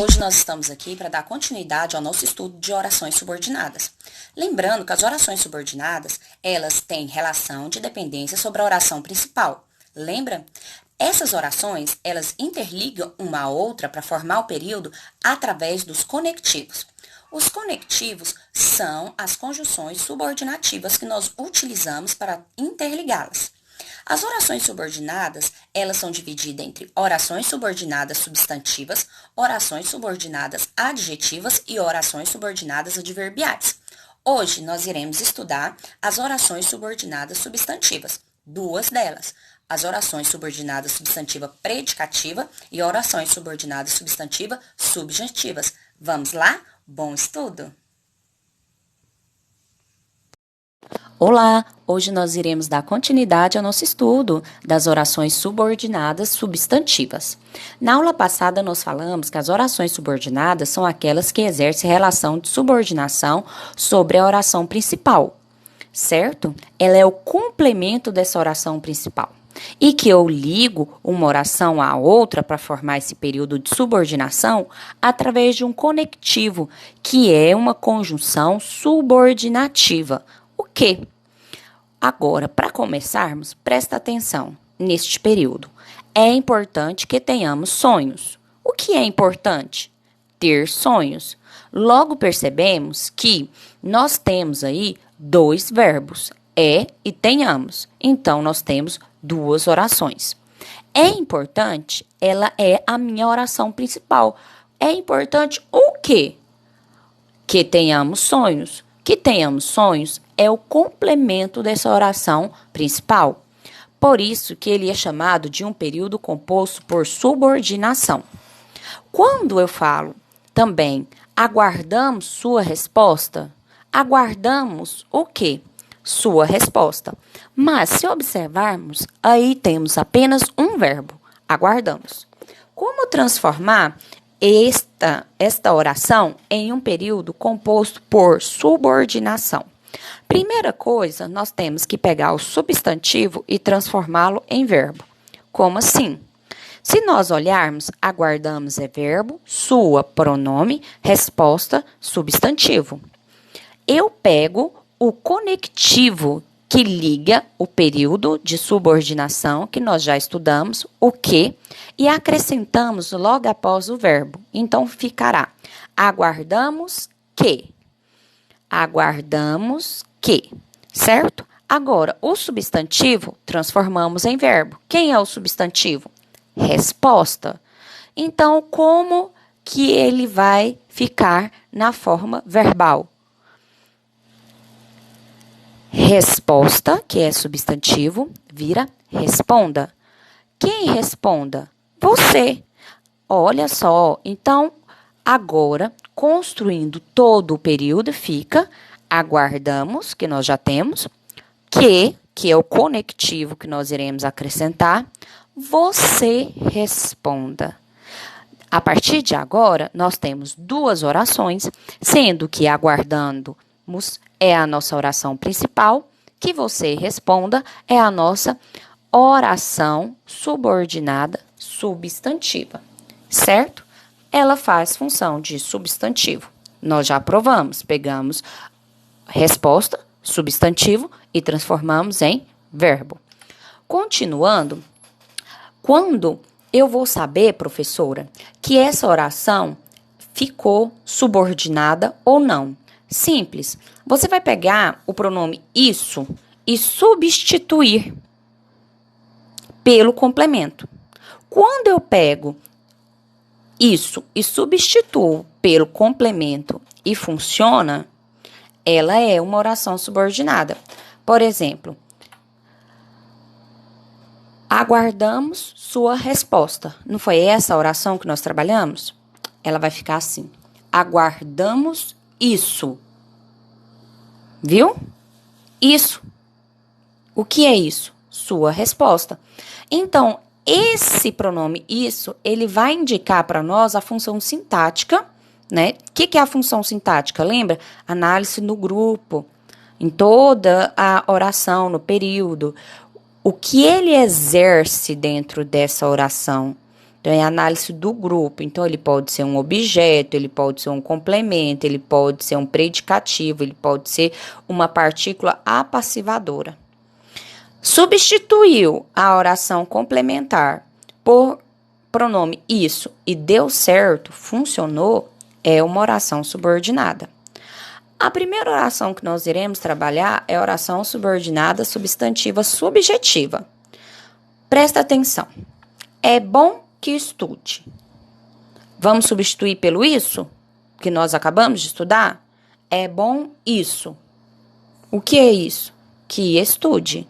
Hoje nós estamos aqui para dar continuidade ao nosso estudo de orações subordinadas. Lembrando que as orações subordinadas, elas têm relação de dependência sobre a oração principal. Lembra? Essas orações, elas interligam uma à outra para formar o período através dos conectivos. Os conectivos são as conjunções subordinativas que nós utilizamos para interligá-las. As orações subordinadas, elas são divididas entre orações subordinadas substantivas, orações subordinadas adjetivas e orações subordinadas adverbiais. Hoje, nós iremos estudar as orações subordinadas substantivas, duas delas, as orações subordinadas substantiva predicativa e orações subordinadas substantiva subjuntivas. Vamos lá? Bom estudo! Olá! Hoje nós iremos dar continuidade ao nosso estudo das orações subordinadas substantivas. Na aula passada nós falamos que as orações subordinadas são aquelas que exercem relação de subordinação sobre a oração principal, certo? Ela é o complemento dessa oração principal. E que eu ligo uma oração à outra para formar esse período de subordinação através de um conectivo, que é uma conjunção subordinativa. O quê? Agora, para começarmos, presta atenção neste período. É importante que tenhamos sonhos. O que é importante? Ter sonhos. Logo percebemos que nós temos aí dois verbos, é e tenhamos. Então, nós temos duas orações. É importante, ela é a minha oração principal. É importante o quê? Que tenhamos sonhos. Que tenhamos sonhos é o complemento dessa oração principal. Por isso que ele é chamado de um período composto por subordinação. Quando eu falo também, aguardamos sua resposta, aguardamos o quê? Sua resposta. Mas se observarmos, aí temos apenas um verbo, aguardamos. Como transformar esta oração em um período composto por subordinação? Primeira coisa, nós temos que pegar o substantivo e transformá-lo em verbo. Como assim? Se nós olharmos, aguardamos é verbo, sua, pronome, resposta, substantivo. Eu pego o conectivo que liga o período de subordinação, que nós já estudamos, o que, e acrescentamos logo após o verbo. Então, ficará aguardamos que. Aguardamos que, certo? Agora, o substantivo transformamos em verbo. Quem é o substantivo? Resposta. Então, como que ele vai ficar na forma verbal? Resposta, que é substantivo, vira responda. Quem responda? Você. Olha só, então, agora, construindo todo o período, fica aguardamos, que nós já temos, que é o conectivo que nós iremos acrescentar, você responda. A partir de agora, nós temos duas orações, sendo que aguardamos é a nossa oração principal, que você responda é a nossa oração subordinada substantiva, certo? Ela faz função de substantivo. Nós já provamos, pegamos resposta, substantivo e transformamos em verbo. Continuando, quando eu vou saber, professora, que essa oração ficou subordinada ou não? Simples. Você vai pegar o pronome isso e substituir pelo complemento. Quando eu pego isso e substituo pelo complemento e funciona, ela é uma oração subordinada. Por exemplo, aguardamos sua resposta. Não foi essa a oração que nós trabalhamos? Ela vai ficar assim. Aguardamos isso. Viu? Isso. O que é isso? Sua resposta. Então, esse pronome isso, ele vai indicar para nós a função sintática, né? O que é a função sintática? Lembra? Análise no grupo, em toda a oração, no período. O que ele exerce dentro dessa oração? Então, é análise do grupo. Então, ele pode ser um objeto, ele pode ser um complemento, ele pode ser um predicativo, ele pode ser uma partícula apassivadora. Substituiu a oração complementar por pronome isso e deu certo, funcionou, é uma oração subordinada. A primeira oração que nós iremos trabalhar é a oração subordinada substantiva subjetiva. Presta atenção. É bom que estude. Vamos substituir pelo isso, que nós acabamos de estudar? É bom isso. O que é isso? Que estude.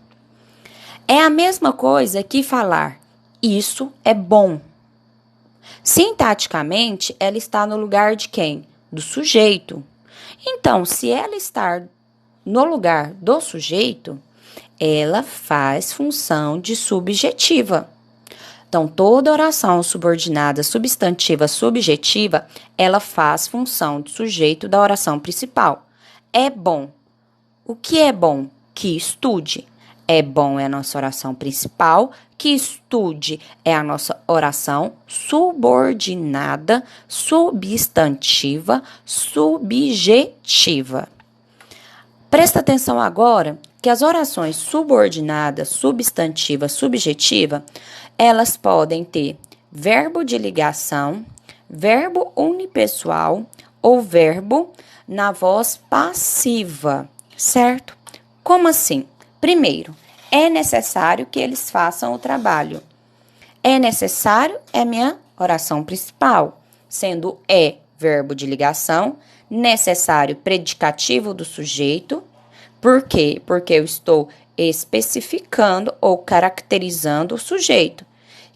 É a mesma coisa que falar isso é bom. Sintaticamente, ela está no lugar de quem? Do sujeito. Então, se ela está no lugar do sujeito, ela faz função de subjetiva. Então, toda oração subordinada substantiva subjetiva, ela faz função de sujeito da oração principal. É bom. O que é bom? Que estude. É bom é a nossa oração principal, que estude é a nossa oração subordinada, substantiva, subjetiva. Presta atenção agora que as orações subordinadas, substantiva, subjetiva, elas podem ter verbo de ligação, verbo unipessoal ou verbo na voz passiva, certo? Como assim? Primeiro, é necessário que eles façam o trabalho. É necessário é minha oração principal, sendo verbo de ligação, necessário predicativo do sujeito. Por quê? Porque eu estou especificando ou caracterizando o sujeito.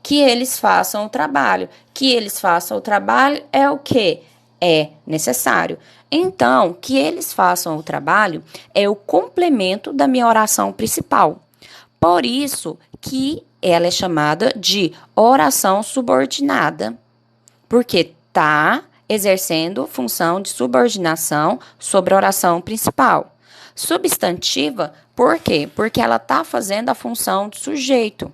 Que eles façam o trabalho. Que eles façam o trabalho é o quê? É necessário. Então, que eles façam o trabalho é o complemento da minha oração principal. Por isso que ela é chamada de oração subordinada, porque está exercendo função de subordinação sobre a oração principal. Substantiva, por quê? Porque ela está fazendo a função de sujeito.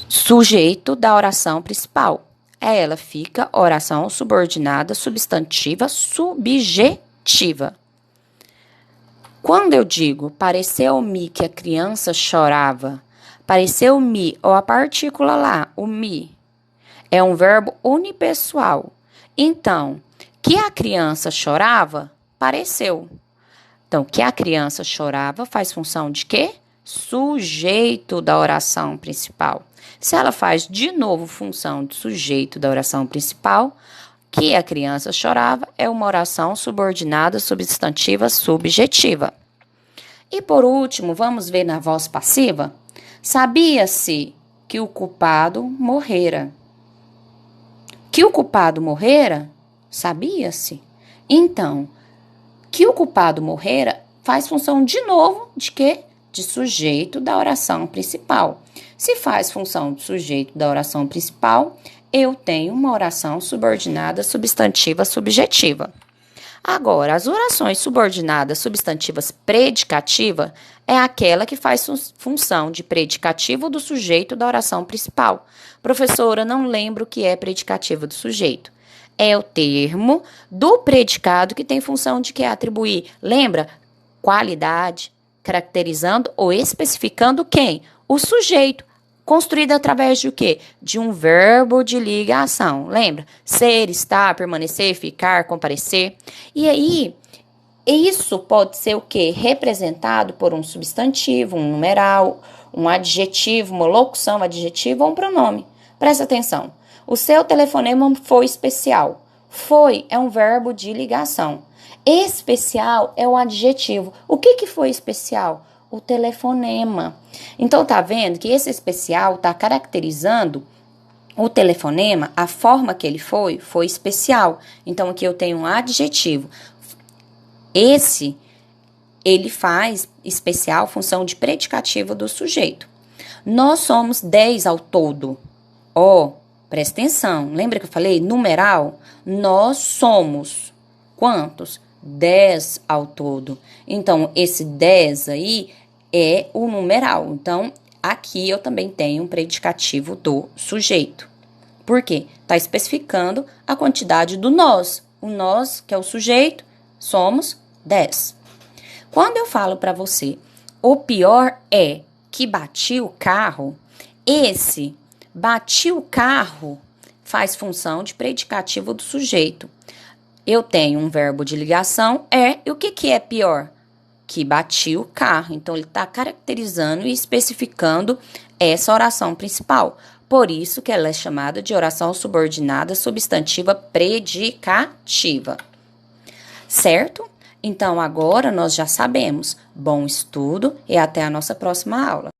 Sujeito da oração principal. Ela fica oração subordinada, substantiva, subjetiva. Quando eu digo pareceu-me que a criança chorava, pareceu-me, ou a partícula lá, o me, é um verbo unipessoal. Então, que a criança chorava, pareceu. Então, que a criança chorava faz função de quê? Sujeito da oração principal. Se ela faz de novo função de sujeito da oração principal, que a criança chorava é uma oração subordinada, substantiva, subjetiva. E por último, vamos ver na voz passiva. Sabia-se que o culpado morrera. Que o culpado morrera? Sabia-se. Então, que o culpado morrera faz função de novo de quê? De sujeito da oração principal. Se faz função de sujeito da oração principal, eu tenho uma oração subordinada substantiva subjetiva. Agora, as orações subordinadas substantivas predicativa é aquela que faz função de predicativo do sujeito da oração principal. Professora, não lembro o que é predicativo do sujeito. É o termo do predicado que tem função de que atribuir, lembra? Qualidade, caracterizando ou especificando quem? O sujeito, construído através de o quê? De um verbo de ligação. Lembra? Ser, estar, permanecer, ficar, comparecer. E aí, isso pode ser o quê? Representado por um substantivo, um numeral, um adjetivo, uma locução adjetiva ou um pronome. Presta atenção. O seu telefonema foi especial. Foi é um verbo de ligação. Especial é um adjetivo. O que foi especial? O telefonema. Então, tá vendo que esse especial tá caracterizando o telefonema, a forma que ele foi especial. Então, aqui eu tenho um adjetivo. Ele faz especial função de predicativo do sujeito. Nós somos 10 ao todo. Presta atenção. Lembra que eu falei numeral? Nós somos quantos? 10 ao todo. Então, esse 10 aí é o numeral. Então, aqui eu também tenho um predicativo do sujeito. Por quê? Está especificando a quantidade do nós. O nós, que é o sujeito, somos 10. Quando eu falo para você, o pior é que bati o carro, esse bati o carro faz função de predicativo do sujeito. Eu tenho um verbo de ligação, e o que é pior? Que bati o carro. Então, ele está caracterizando e especificando essa oração principal. Por isso que ela é chamada de oração subordinada substantiva predicativa. Certo? Então, agora nós já sabemos. Bom estudo e até a nossa próxima aula.